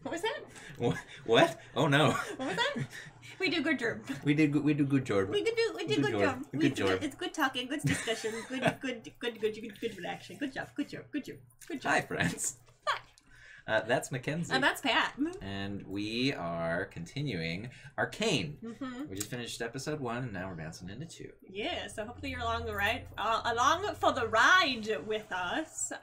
What was that? What? Oh no. What was that? We do good job. We did good job. We do good job. Good job. It's good talking, good discussion, good relaxing. Good job. Hi, friends. That's Mackenzie. And that's Pat. And we are continuing Arcane. Mm-hmm. We just finished episode 1, and now we're bouncing into 2. Yeah, so hopefully you're along the ride, along for the ride with us.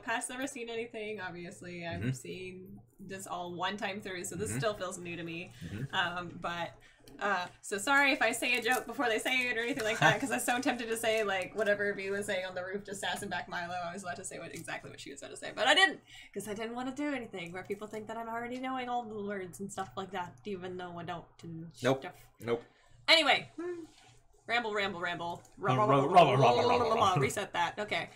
Pat's never seen anything, obviously. I've seen this all one time through, so this still feels new to me. So sorry if I say a joke before they say it or anything like that, because I was so tempted to say, like, whatever V was saying on the roof, just assing back Milo. I was about to say exactly what she was about to say, but I didn't, because I didn't want to do anything where people think that I'm already knowing all the words and stuff like that, even though I don't. And Nope. Stuff. Nope. Anyway, ramble. Reset that. Okay.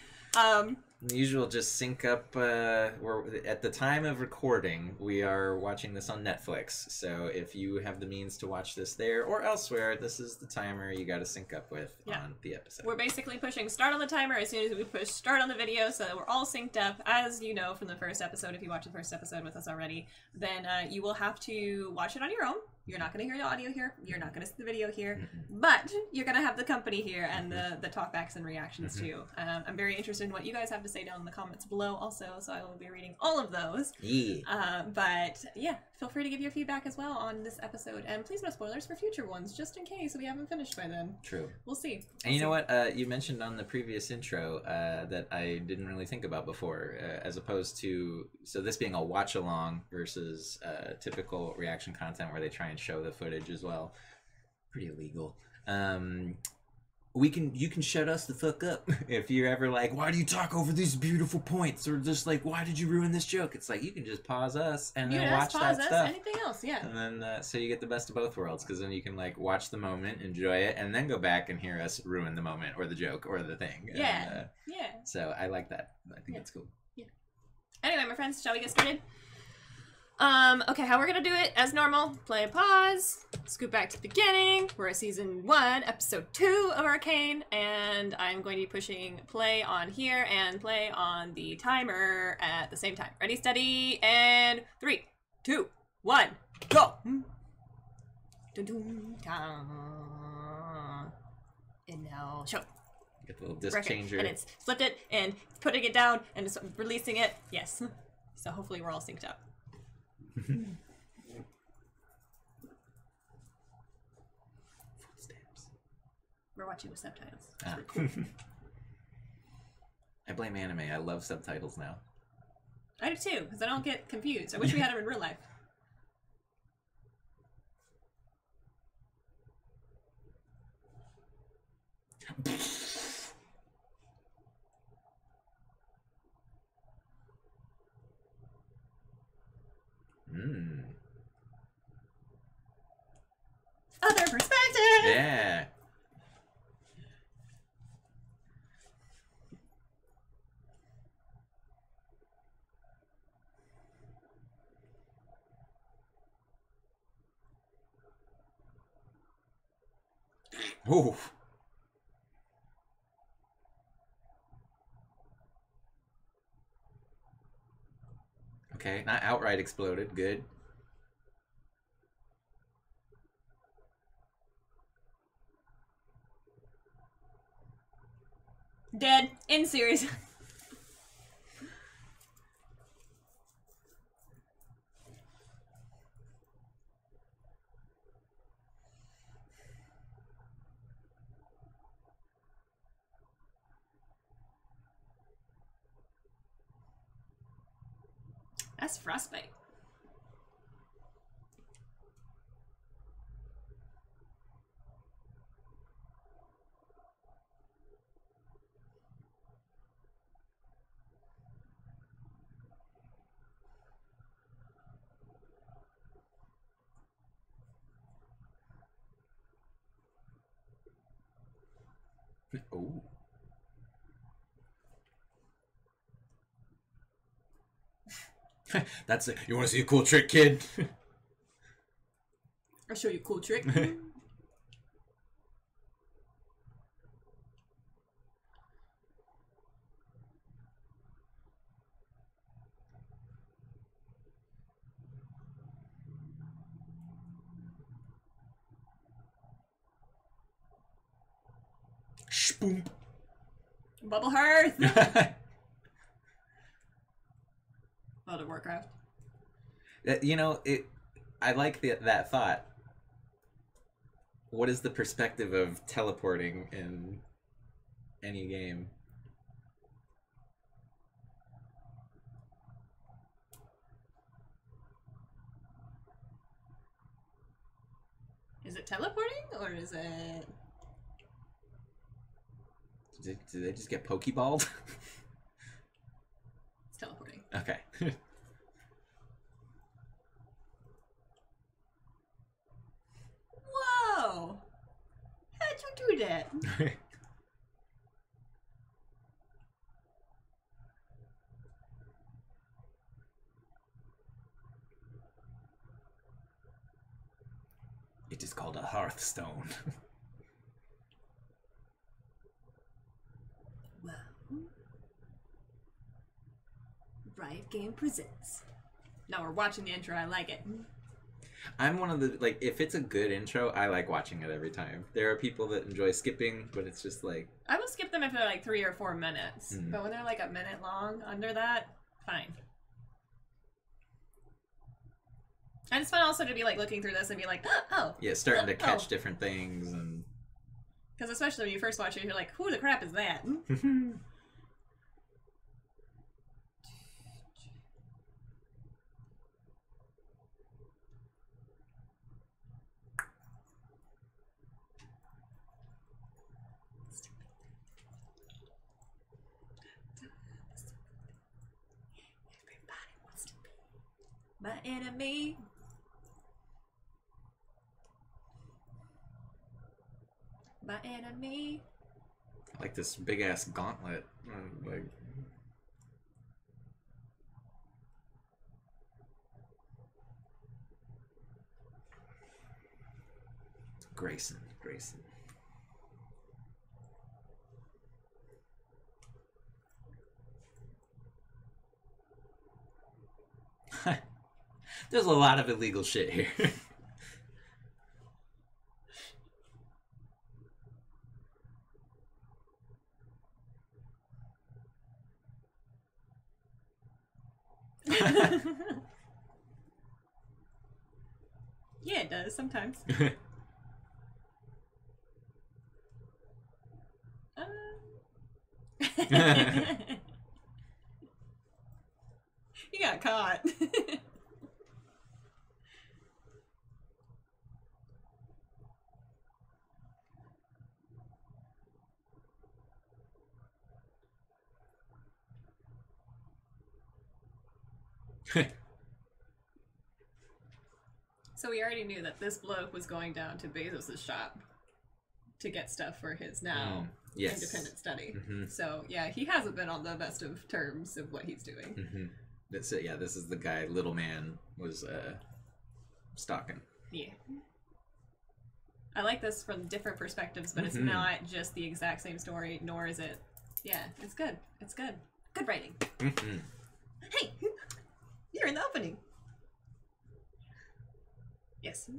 The usual just sync up. We're at the time of recording, we are watching this on Netflix. So if you have the means to watch this there or elsewhere, this is the timer you got to sync up with on the episode. We're basically pushing start on the timer as soon as we push start on the video, so that we're all synced up. As you know from the first episode, if you watched the first episode with us already, then you will have to watch it on your own. You're not going to hear the audio here. You're not going to see the video here. But you're going to have the company here and the talkbacks and reactions too. I'm very interested in what you guys have to say down in the comments below also, so I will be reading all of those. Yeah. But yeah, feel free to give your feedback as well on this episode. And please no spoilers for future ones, just in case we haven't finished by then. True. We'll see. And you know what? You mentioned on the previous intro that I didn't really think about before, as opposed to, so this being a watch-along versus typical reaction content where they try and show the footage as well. Pretty illegal. You can shut us the fuck up if you're ever like, why do you talk over these beautiful points, or just like, why did you ruin this joke? It's like, you can just pause us and then watch that stuff. Anything else, yeah. And then so you get the best of both worlds, because then you can like watch the moment, enjoy it, and then go back and hear us ruin the moment or the joke or the thing. Yeah. And, Yeah. So I like that. I think it's cool. Yeah. Anyway, my friends, shall we get started? Okay, how we're gonna do it, as normal, play pause, scoot back to the beginning. We're at season 1, episode 2 of Arcane, and I'm going to be pushing play on here and play on the timer at the same time. Ready, steady, and 3, 2, 1, go! Dun, dun, dun. And now, show. Get the little disc Record. changer. And it's flipped it, and putting it down, and it's releasing it. Yes. So hopefully we're all synced up. Footsteps. We're watching with subtitles. Ah. I blame anime. I love subtitles now. I do too, because I don't get confused. I wish we had them in real life. Other perspective! Yeah. Ooh. Okay, not outright exploded. Good. Dead. In series. That's frostbite. Oh. That's it. You want to see a cool trick, kid? I'll show you a cool trick. Boom. Bubble Hearth! World of Warcraft. You know, I like that thought. What is the perspective of teleporting in any game? Is it teleporting, or is it... Did they just get pokeballed? It's teleporting. Okay. Whoa! How'd you do that? It is called a Hearthstone. Well, Riot Game presents. Now we're watching the intro. I like it. I'm one of the, like, if it's a good intro, I like watching it every time. There are people that enjoy skipping, but it's just like... I will skip them if they're like 3 or 4 minutes. But when they're like a minute long, under that, fine. And it's fun also to be like looking through this and be like, oh. Yeah, starting to catch different things and... Because especially when you first watch it, you're like, who the crap is that? Everybody wants to be my enemy. My enemy. Like this big ass gauntlet. Like... Grayson. There's a lot of illegal shit here. Yeah, it does sometimes. You got caught. So we already knew that this bloke was going down to Bezos' shop to get stuff for his now independent study. So yeah, he hasn't been on the best of terms of what he's doing. That's it. Yeah, this is the guy Little Man was stalking. Yeah. I like this from different perspectives, but it's not just the exact same story, nor is it... Yeah, it's good. It's good. Good writing. Hey! You're in the opening! Yes.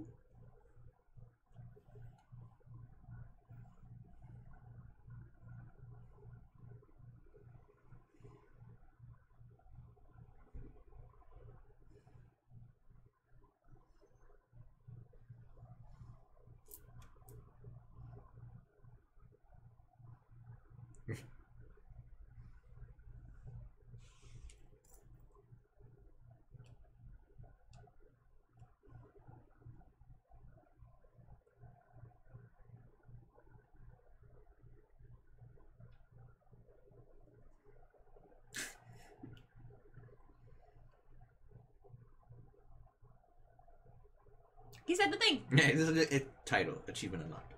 He said the thing! Yeah, this is a title. Achievement unlocked.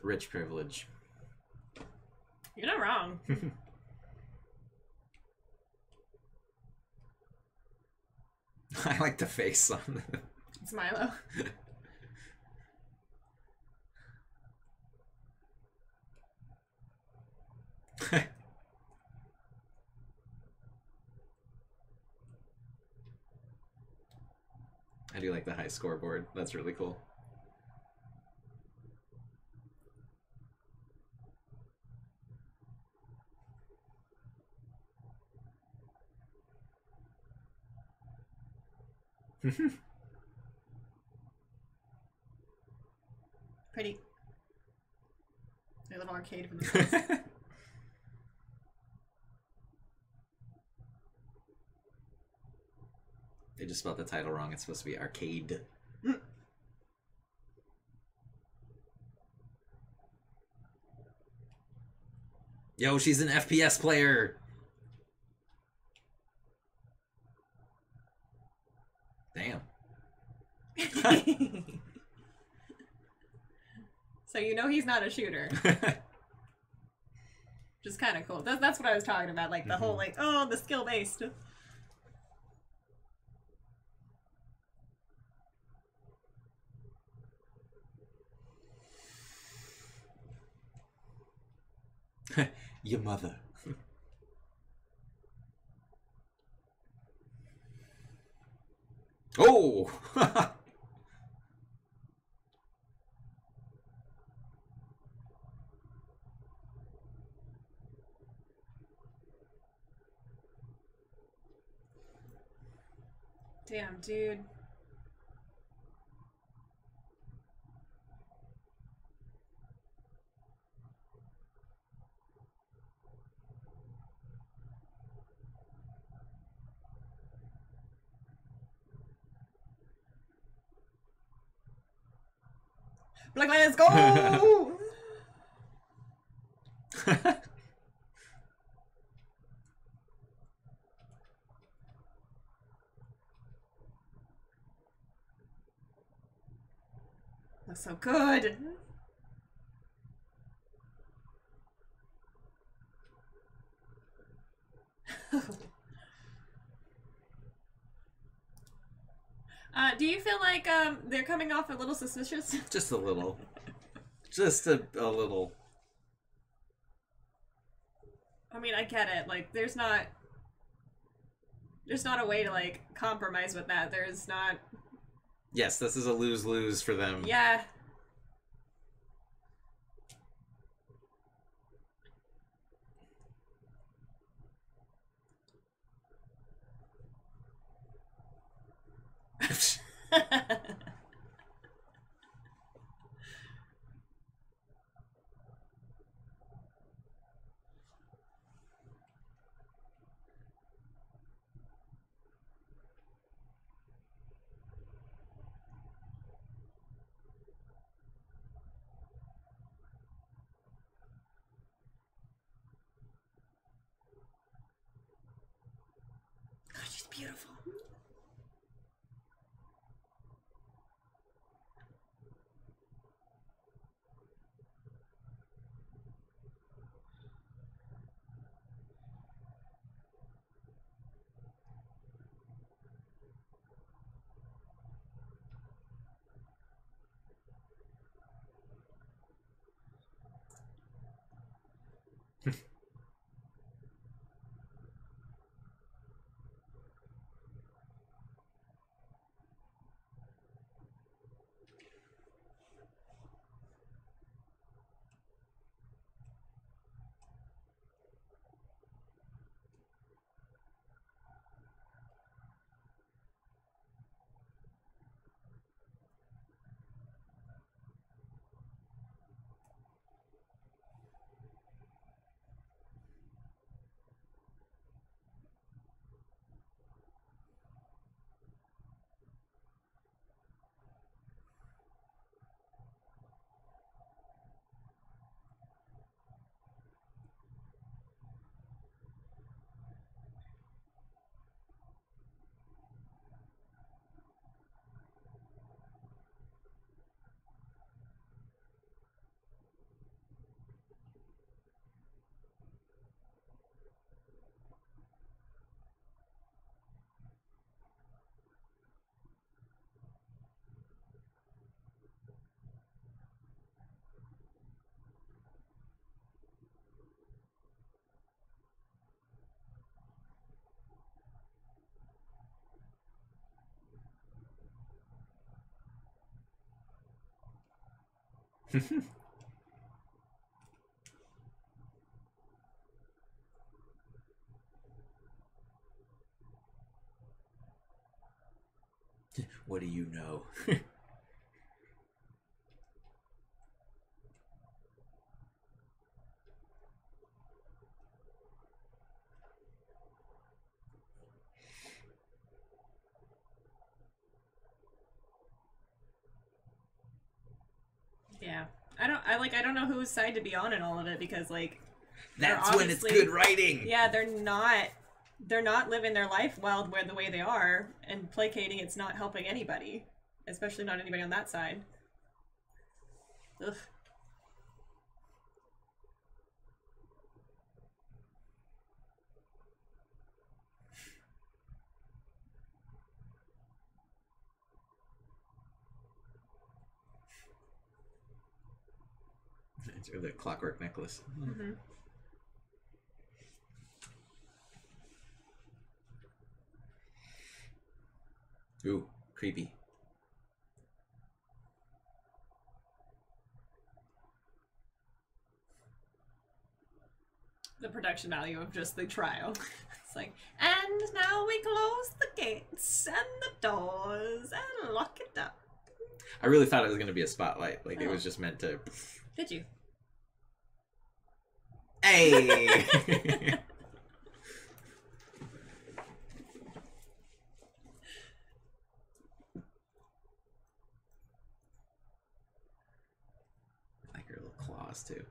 rich privilege. You're not wrong. I like the face on it. It's Milo. I do like the high scoreboard. That's really cool. Pretty. A little arcade for themselves. They just spelled the title wrong. It's supposed to be arcade. Yo, she's an FPS player. Damn. So you know he's not a shooter. Which is kind of cool. That's what I was talking about. Like the whole like, oh, the skill based. Your mother. Oh! Damn, dude. Black let's go! That's so good. Do you feel like they're coming off a little suspicious? Just a little. Just a little. I mean, I get it. Like, there's not a way to like compromise with that. There's not. Yes, this is a lose-lose for them. Yeah. What do you know? Yeah. I don't know whose side to be on in all of it, because like that's when it's good writing. Yeah, they're not living their life well where the way they are, and placating it's not helping anybody, especially not anybody on that side. Ugh. Or the clockwork necklace. Mm-hmm. Ooh, creepy. The production value of just the trial. It's like, and now we close the gates and the doors and lock it up. I really thought it was going to be a spotlight. Like, it was just meant to... Did you? Hey! Like her little claws, too.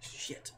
Shit.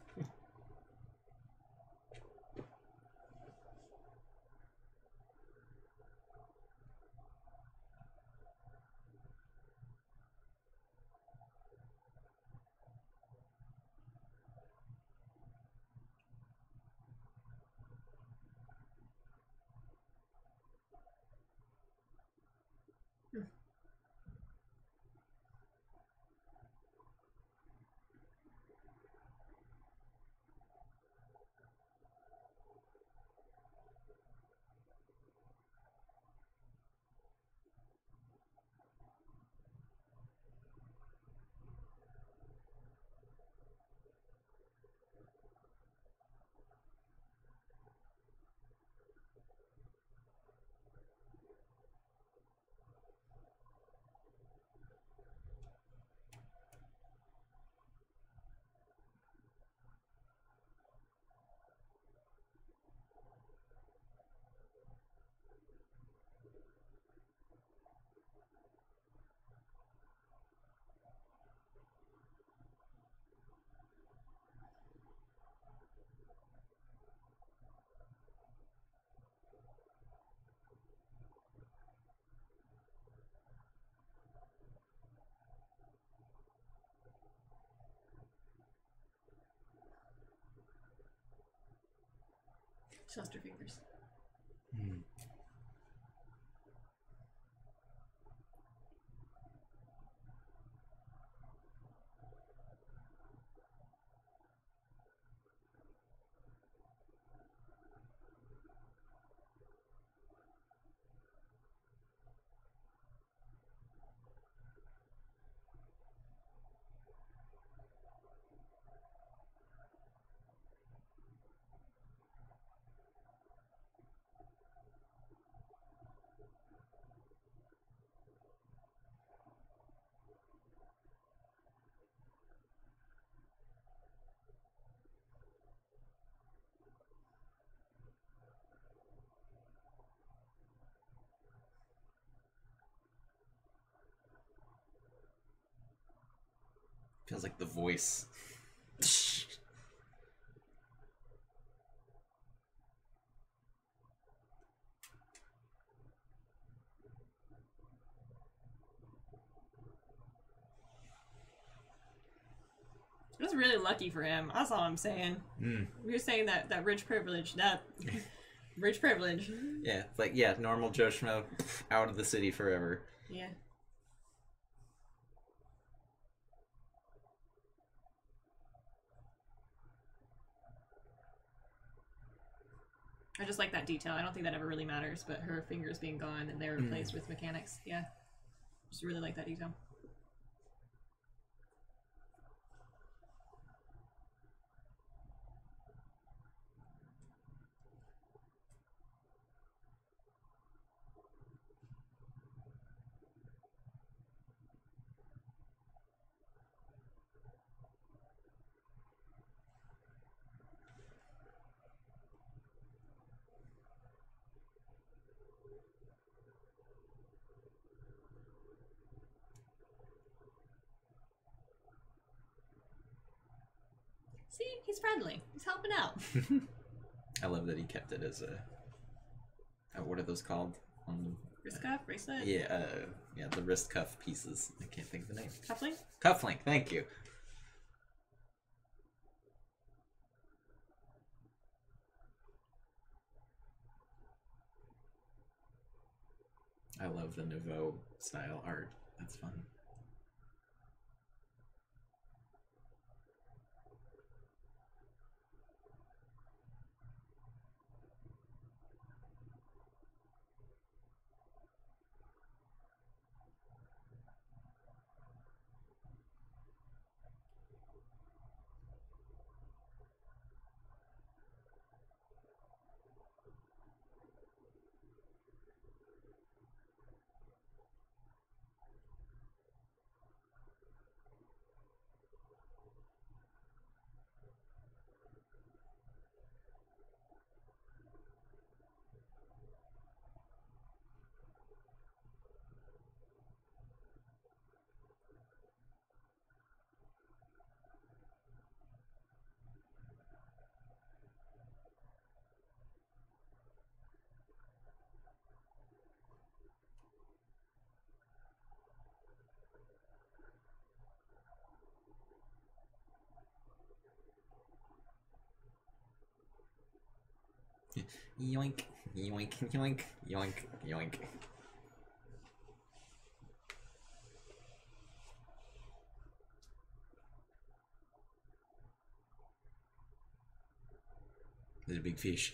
She lost her fingers. Hmm. Feels like the voice. It was really lucky for him. That's all I'm saying. You're saying that rich privilege, that rich privilege. Yeah, it's like, yeah, normal Joe Schmo, out of the city forever. Yeah. I just like that detail. I don't think that ever really matters, but her fingers being gone and they're replaced with mechanics. Yeah. Just really like that detail. See, he's friendly. He's helping out. I love that he kept it as a... what are those called? Wrist cuff, bracelet? Yeah, yeah, the wrist cuff pieces. I can't think of the name. Cufflink? Cufflink, thank you. I love the Nouveau style art. That's fun. Yoink, yoink, yoink, yoink, yoink. There's a big fish.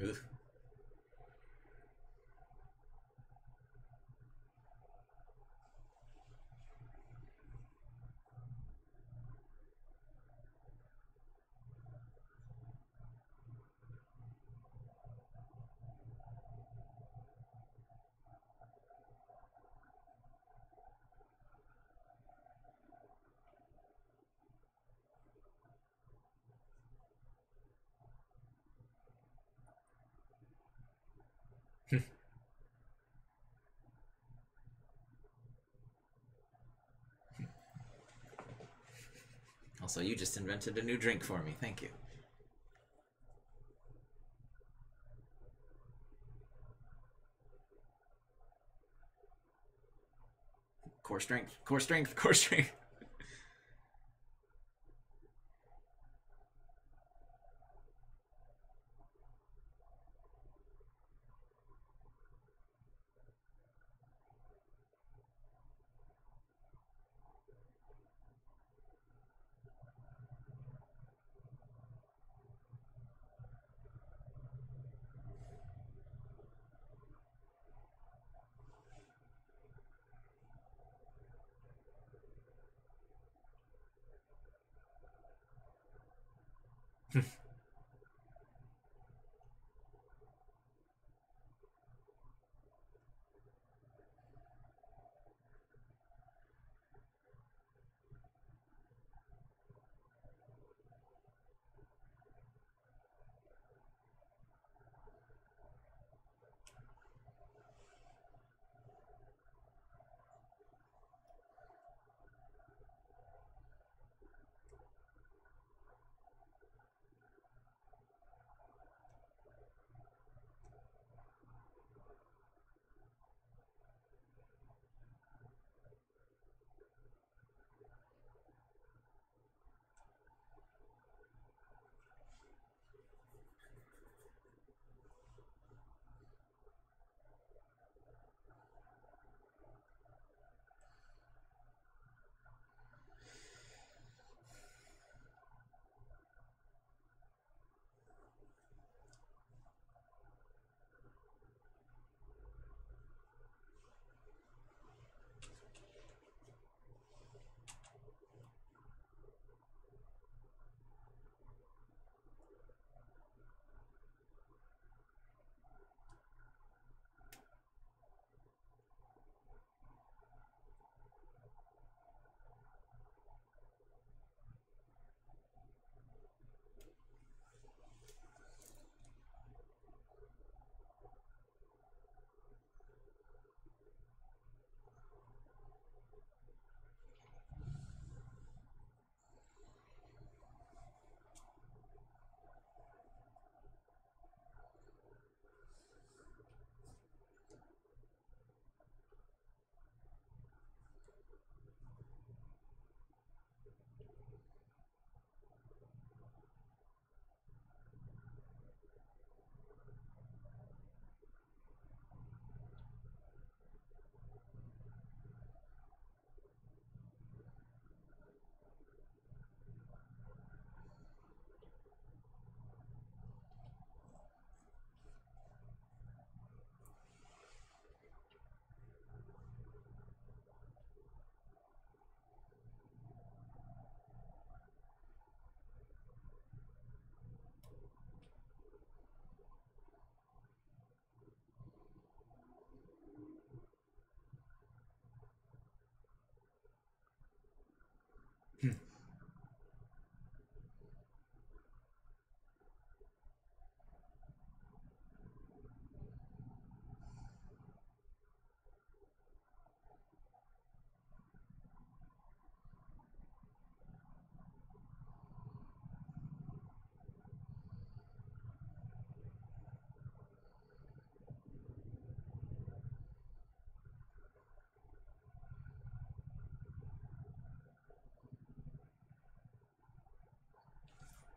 Ugh. Also, you just invented a new drink for me. Thank you. Core strength, core strength, core strength.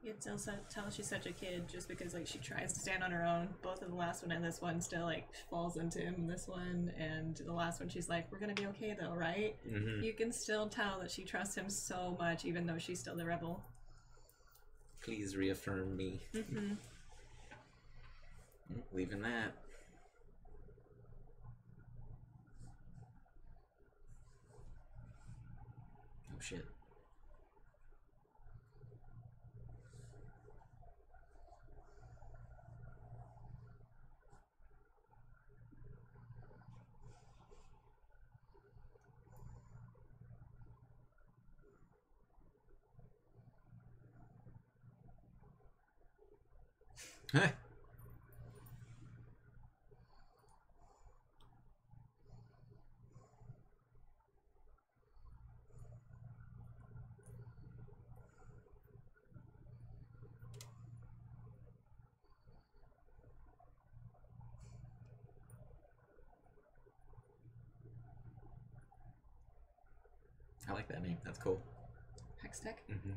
You can tell she's such a kid just because like she tries to stand on her own. Both in the last one and this one still like falls into him in this one, and the last one she's like, "We're gonna be okay though, right?" Mm-hmm. You can still tell that she trusts him so much, even though she's still the rebel. Please reaffirm me. Mm-hmm. Leaving that. Oh shit. Huh. I like that name. That's cool. Hextech. Mm-hmm.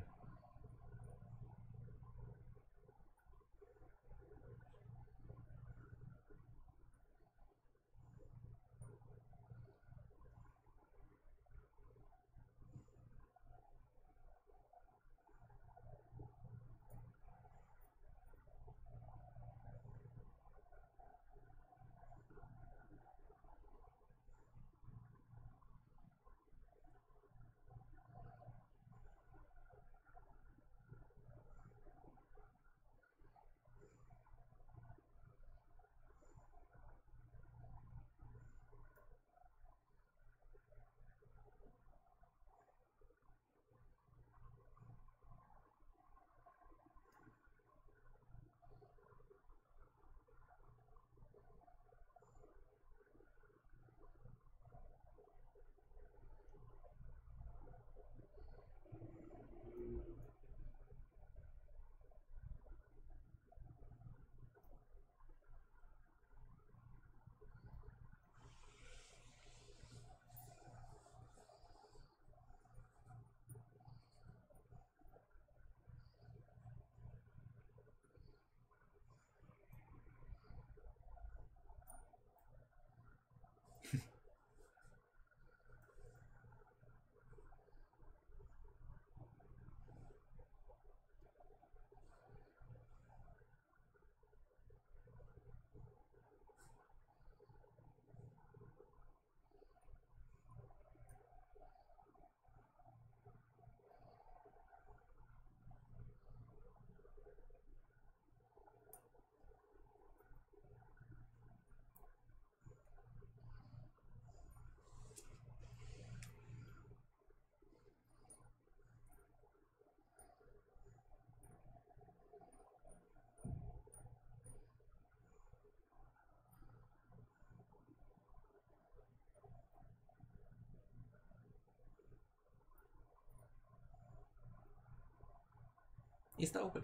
Está open.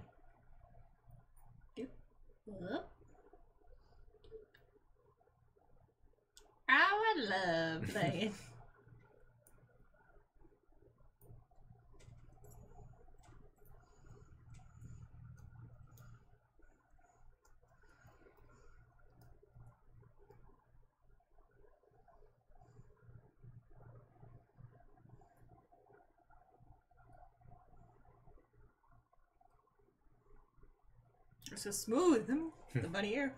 Yep. I love playing. They're so smooth, the bunny ear.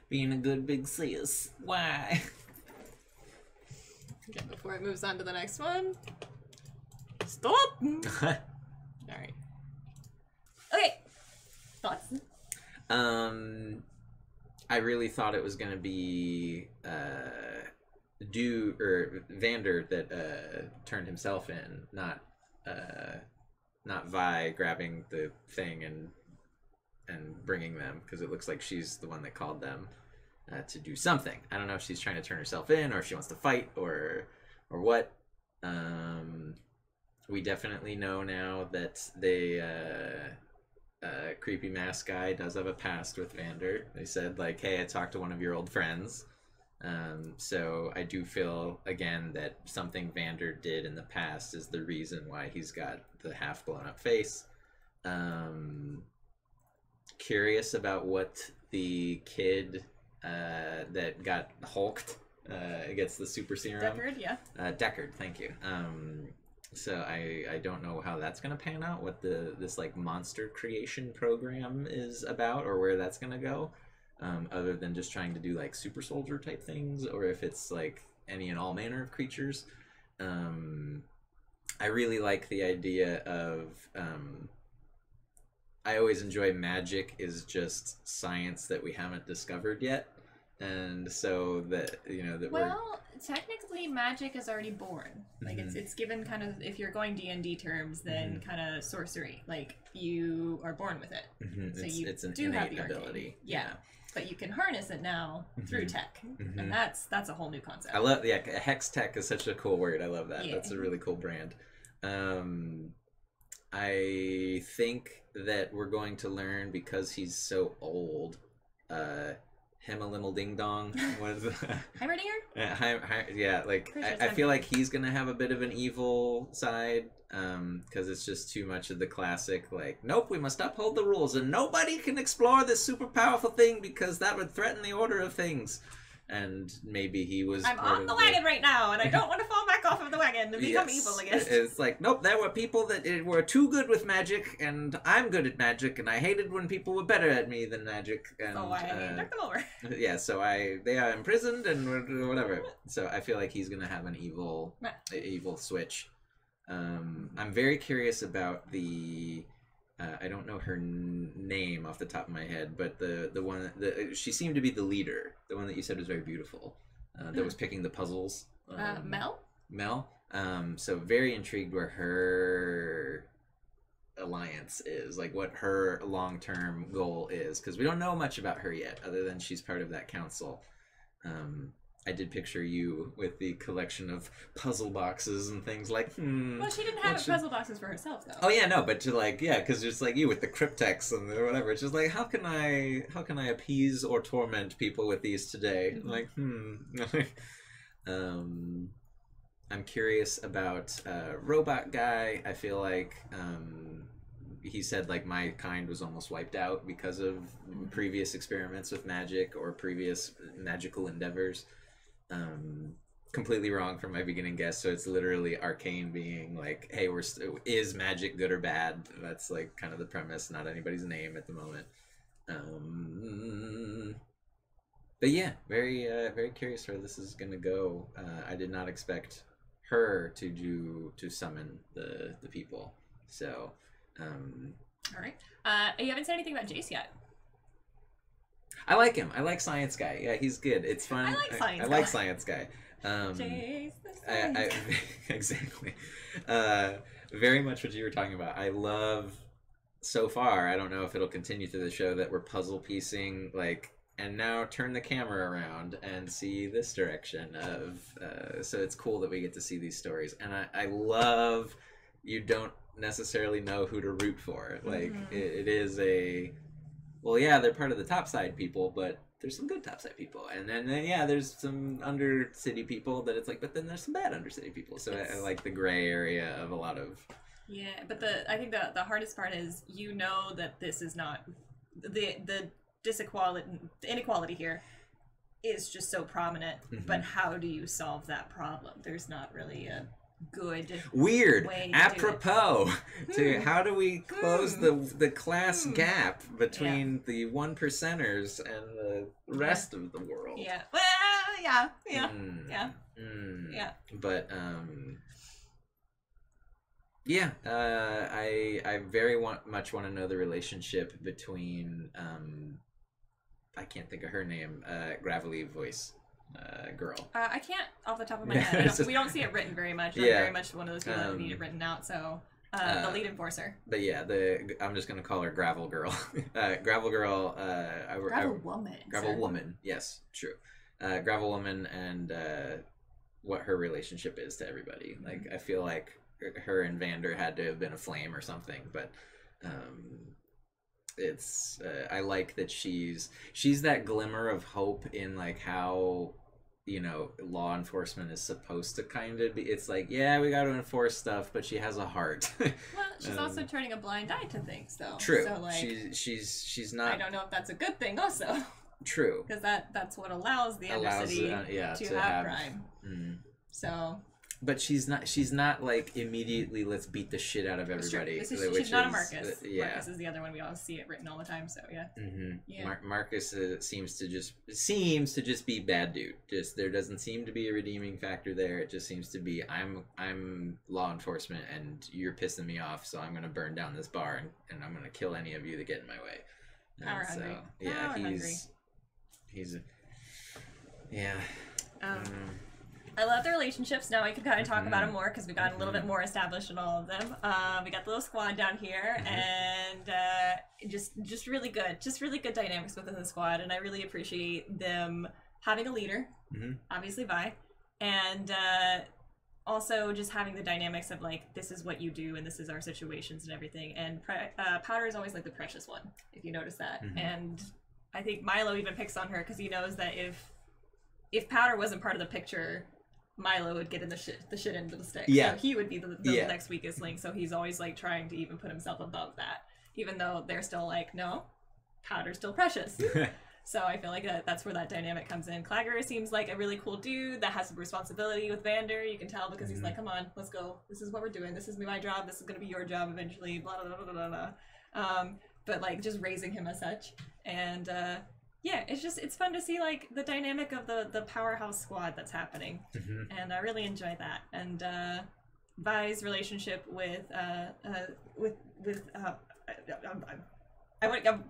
Being a good big sis. Why? Again, it moves on to the next one. Stop! Alright. Okay. Thoughts? I really thought it was going to be Vander that turned himself in, not Vi grabbing the thing and bringing them, because it looks like she's the one that called them to do something. I don't know if she's trying to turn herself in or if she wants to fight or what. We definitely know now that they creepy mask guy does have a past with Vander. They said, like, hey, I talked to one of your old friends. So I do feel, again, that something Vander did in the past is the reason why he's got the half blown up face. Curious about what the kid that got hulked gets the super serum. Deckard, yeah. Deckard, thank you. So I don't know how that's gonna pan out, what this like monster creation program is about, or where that's gonna go, other than just trying to do like super soldier type things, or if it's like any and all manner of creatures. I really like the idea of I always enjoy magic is just science that we haven't discovered yet. And so that, you know, that well, technically magic is already born. Like it's given kind of, if you're going D&D terms, then kind of sorcery. Like you are born with it. So it's an do have the ability. Yeah. But you can harness it now through tech. And that's a whole new concept. I love, yeah, hex tech is such a cool word. I love that. Yeah. That's a really cool brand. I think that we're going to learn, because he's so old, Hemalimal Ding Dong was Heimerdinger? Yeah, like I feel like he's gonna have a bit of an evil side, because it's just too much of the classic, like, nope, we must uphold the rules and nobody can explore this super powerful thing because that would threaten the order of things. And maybe he was I'm on the wagon right now, and I don't want to fall back off of the wagon and become evil, I guess. It's like, nope, there were people that were too good with magic, and I'm good at magic, and I hated when people were better at me than magic. And, so I took them over. Yeah, so they are imprisoned and whatever. So I feel like he's going to have an evil switch. I'm very curious about the... I don't know her name off the top of my head, but the one she seemed to be the leader, the one that you said was very beautiful, that was picking the puzzles. Mel. So very intrigued where her alliance is, like what her long-term goal is, because we don't know much about her yet, other than she's part of that council. I did picture you with the collection of puzzle boxes and things like, Well, she didn't have puzzle boxes for herself, though. Oh, yeah, no, but to like, yeah, because just like you with the cryptex and whatever, it's just like, how can I appease or torment people with these today? Like, I'm curious about Robot Guy. I feel like he said like my kind was almost wiped out because of previous experiments with magic or previous magical endeavors. Completely wrong from my beginning guess, so it's literally Arcane being like, hey, is magic good or bad? That's like kind of the premise, not anybody's name at the moment. But yeah, very curious where this is gonna go. I did not expect her to summon the people, so all right. You haven't said anything about Jace yet. I like him. I like Science Guy. Yeah, he's good. It's fun. I like Science Guy. Jace the Science Guy. Exactly. Very much what you were talking about. I love, so far, I don't know if it'll continue through the show, that we're puzzle piecing, like, and now turn the camera around and see this direction of, so it's cool that we get to see these stories. And I love, you don't necessarily know who to root for. Like, it is a... Well, yeah, they're part of the topside people, but there's some good topside people. And then yeah, there's some undercity people that it's like, but then there's some bad undercity people. So I like the gray area of a lot of... Yeah, but I think the hardest part is, you know, that this is not... The inequality here is just so prominent, but how do you solve that problem? There's not really good weird way to apropos to how do we close the class gap between the 1%ers and the rest of the world. Yeah. Well, yeah. But I very much want to know the relationship between I can't think of her name, gravelly voice girl. I can't off the top of my head. We don't see it written very much. I'm very much one of those people that need it written out. So the lead enforcer. But yeah, I'm just gonna call her Gravel Girl. Gravel Girl. Gravel Woman. Gravel Woman. Yes, true. Gravel Woman and what her relationship is to everybody. Like I feel like her and Vander had to have been a flame or something, but it's I like that she's that glimmer of hope in like how, you know, law enforcement is supposed to kind of be. It's like, yeah, we got to enforce stuff, but she has a heart. Well, she's also turning a blind eye to things, though. True. So, like, she's not. I don't know if that's a good thing, also. True. Because that's what allows the Undercity to have crime. So. But she's not like immediately let's beat the shit out of everybody. She's not a Marcus. Marcus is the other one. We all see it written all the time. So yeah. Marcus seems to just be bad dude. Just there doesn't seem to be a redeeming factor there. It just seems to be I'm law enforcement and you're pissing me off, so I'm gonna burn down this bar and I'm gonna kill any of you that get in my way. Power hungry. Yeah, he's I love the relationships. Now we can kind of talk about them more because we've gotten a little bit more established in all of them. We got the little squad down here, and just really good. Just really good dynamics within the squad, and I really appreciate them having a leader, obviously Vi, and also just having the dynamics of like, this is what you do, and this is our situations and everything. And Powder is always like the precious one, if you notice that. And I think Milo even picks on her because he knows that if Powder wasn't part of the picture, Milo would get in the shit end of the stick. Yeah. So he would be the next weakest link. So he's always like trying to even put himself above that, even though they're still like, no, Powder's still precious. So I feel like that's where that dynamic comes in. Clagger seems like a really cool dude that has some responsibility with Vander. You can tell because he's like, come on, let's go. This is what we're doing. This is my job. This is going to be your job eventually. Blah, blah, blah, blah, blah. But like just raising him as such. And yeah, it's fun to see like the dynamic of the powerhouse squad that's happening, and I really enjoy that. And Vi's relationship with I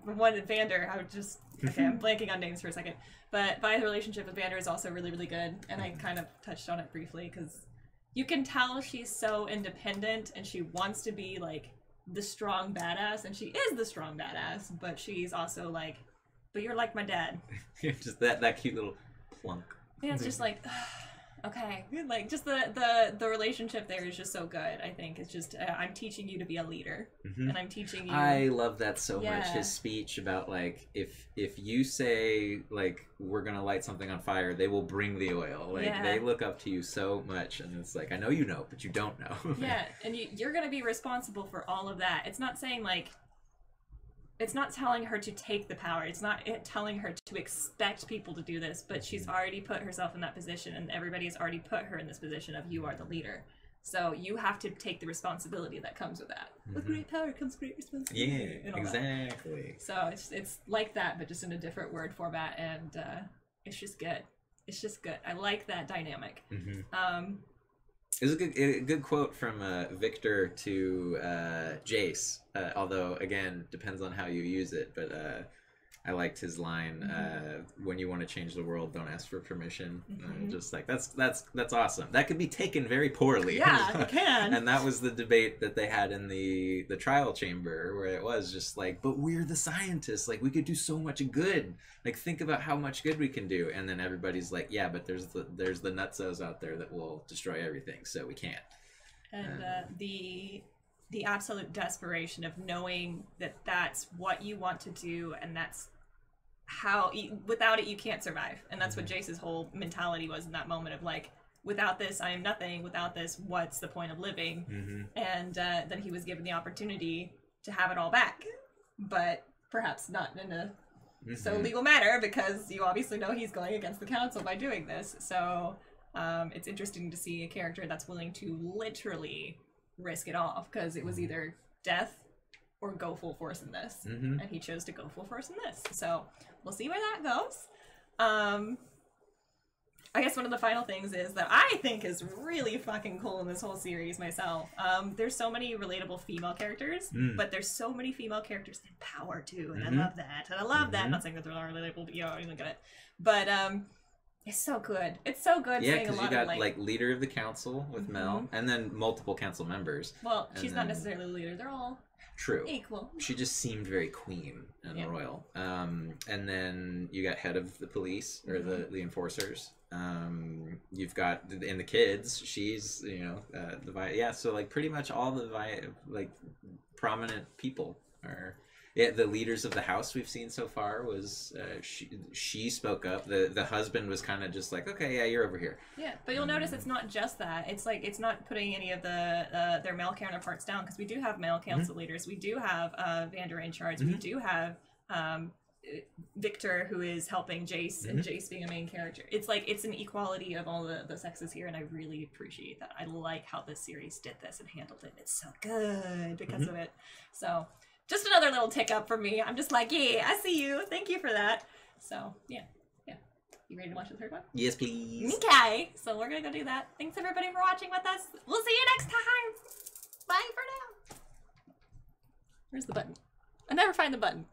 wanted Vander. I would just I'm blanking on names for a second, but Vi's relationship with Vander is also really good, and I kind of touched on it briefly because you can tell she's so independent and she wants to be like the strong badass, and she is the strong badass, but she's also like, but you're like my dad. Just that cute little plunk. Yeah, it's just like, okay, like just the relationship there is just so good. I think it's just I'm teaching you to be a leader, and I'm teaching you. I love that so much. His speech about like if you say like we're gonna light something on fire, they will bring the oil. Like they look up to you so much, and it's like I know you know, but you don't know. Yeah, and you're gonna be responsible for all of that. It's not saying like. It's not telling her to take the power. It's not telling her to expect people to do this, but she's already put herself in that position, and everybody has already put her in this position of you are the leader. So you have to take the responsibility that comes with that. With great power comes great responsibility. Yeah, exactly. So it's like that, but just in a different word format, and it's just good. It's just good. I like that dynamic. It was a good quote from Victor to Jace, although, again, depends on how you use it, but I liked his line, when you want to change the world, don't ask for permission. Just like, that's awesome. That could be taken very poorly. Yeah, it can. And that was the debate that they had in the trial chamber, where it was just like, but we're the scientists, like, we could do so much good. Like, think about how much good we can do. And then everybody's like, yeah, but there's the nutsos out there that will destroy everything, so we can't. And the absolute desperation of knowing that that's what you want to do, and that's how without it you can't survive. And that's what Jace's whole mentality was in that moment of like, without this I am nothing, without this what's the point of living. And then he was given the opportunity to have it all back, but perhaps not in a so legal manner, because you obviously know he's going against the council by doing this. So It's interesting to see a character that's willing to literally risk it all, because it was either death or go full force in this, and he chose to go full force in this. So we'll see where that goes. I guess one of the final things is that I think is really fucking cool in this whole series myself. There's so many relatable female characters, but there's so many female characters in power too, and I love that. And I love that. I'm not saying that they're not relatable, but I look at it. But it's so good. It's so good. Yeah, because you got like leader of the council with Mel, and then multiple council members. Well, she's not necessarily the leader. They're all equal. She just seemed very queen and royal. And then you got head of the police or the enforcers. You've got in the kids. She's so like pretty much all the like prominent people are. Yeah, the leaders of the house we've seen so far was she spoke up. The husband was kind of just like, okay, yeah, you're over here. Yeah, but you'll notice it's not just that. It's like it's not putting any of the their male counterparts down, because we do have male council leaders. We do have Vander in charge. We do have Victor, who is helping Jace, and Jace being a main character. It's like it's an equality of all the sexes here, and I really appreciate that. I like how this series did this and handled it. It's so good because of it. So. Just another little tick up for me. I'm just like, yeah, I see you. Thank you for that. So, yeah. You ready to watch the third one? Yes, please. Okay. So we're going to go do that. Thanks, everybody, for watching with us. We'll see you next time. Bye for now. Where's the button? I never find the button.